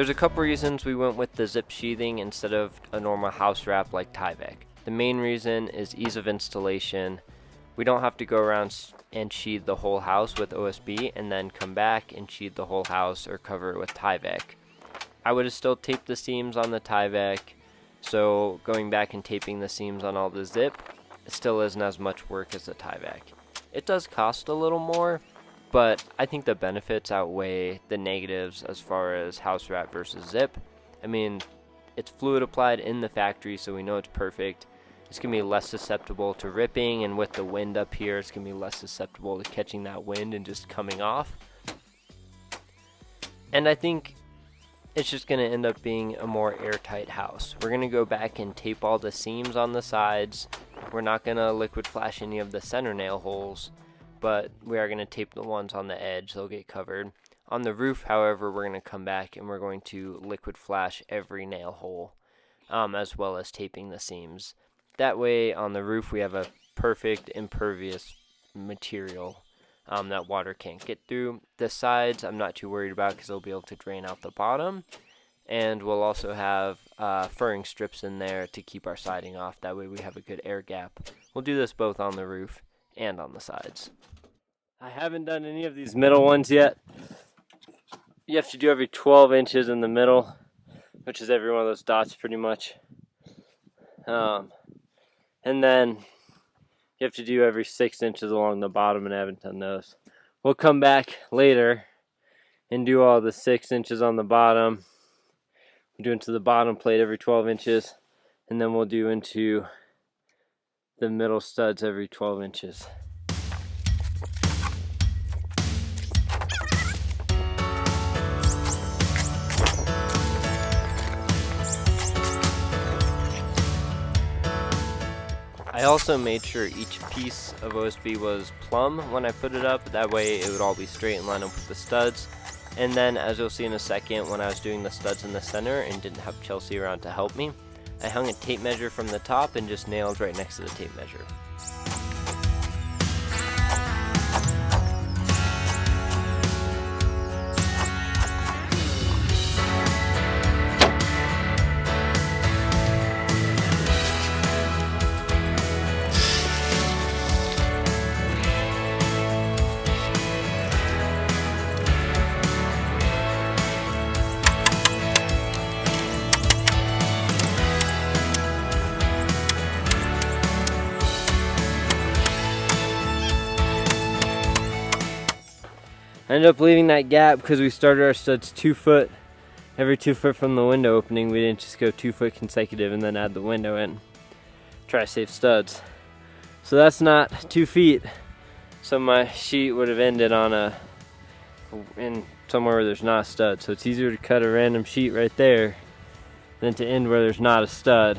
There's a couple reasons we went with the zip sheathing instead of a normal house wrap like Tyvek. The main reason is ease of installation. We don't have to go around and sheathe the whole house with OSB and then come back and sheathe the whole house or cover it with Tyvek. I would have still taped the seams on the Tyvek, so going back and taping the seams on all the zip, it still isn't as much work as the Tyvek. It does cost a little more, but I think the benefits outweigh the negatives as far as house wrap versus zip. I mean, it's fluid applied in the factory, so we know it's perfect. It's going to be less susceptible to ripping, and with the wind up here, it's going to be less susceptible to catching that wind and just coming off. And I think it's just going to end up being a more airtight house. We're going to go back and tape all the seams on the sides. We're not going to liquid flash any of the center nail holes, but we are going to tape the ones on the edge. They'll get covered. On the roof, however, we're going to come back and we're going to liquid flash every nail hole, as well as taping the seams. That way, on the roof, we have a perfect impervious material that water can't get through. The sides, I'm not too worried about because they'll be able to drain out the bottom. And we'll also have furring strips in there to keep our siding off. That way we have a good air gap. We'll do this both on the roof and on the sides. I haven't done any of these middle ones yet. You have to do every 12 inches in the middle, which is every one of those dots pretty much. And then you have to do every 6 inches along the bottom, and I haven't done those. We'll come back later and do all the 6 inches on the bottom. We'll do into the bottom plate every 12 inches, and then we'll do into the middle studs every 12 inches. I also made sure each piece of OSB was plumb when I put it up. That way it would all be straight and line up with the studs. And then, as you'll see in a second, when I was doing the studs in the center and didn't have Chelsea around to help me, I hung a tape measure from the top and just nailed right next to the tape measure. I ended up leaving that gap because we started our studs 2 foot. Every 2 foot from the window opening. We didn't just go 2 foot consecutive and then add the window in. Try to save studs. So that's not 2 feet. So my sheet would have ended on in somewhere where there's not a stud. So it's easier to cut a random sheet right there than to end where there's not a stud,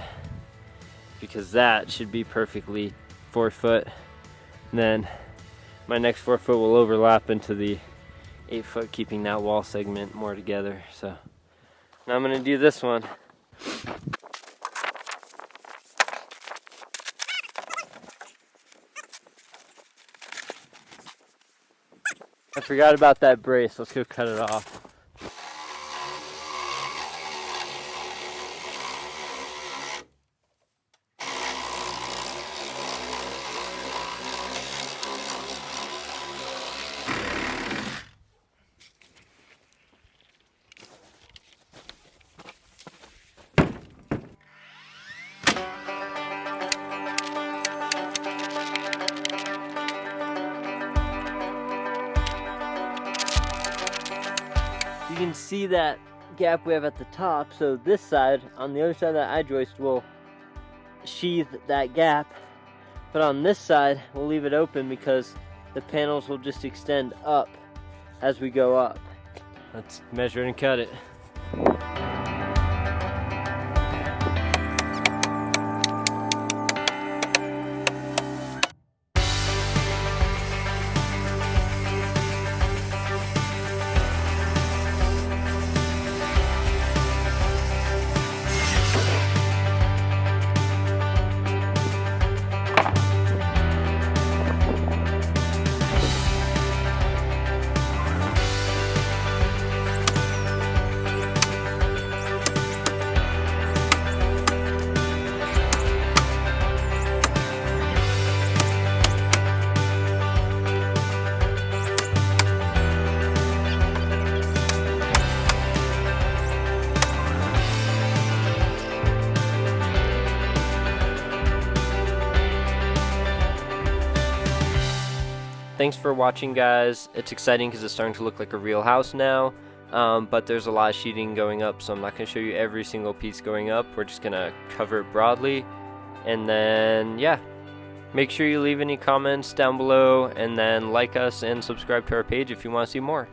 because that should be perfectly 4 foot. And then my next 4 foot will overlap into the 8 foot, keeping that wall segment more together. So now I'm going to do this one. I forgot about that brace. Let's go cut it off. You can see that gap we have at the top, so this side, on the other side of that eye joist, will sheathe that gap, but on this side we'll leave it open because the panels will just extend up as we go up. Let's measure and cut it. thanks for watching, guys. It's exciting because it's starting to look like a real house now. But there's a lot of sheeting going up, so I'm not going to show you every single piece going up. We're just going to cover it broadly. And then, yeah, make sure you leave any comments down below, and then like us and subscribe to our page if you want to see more.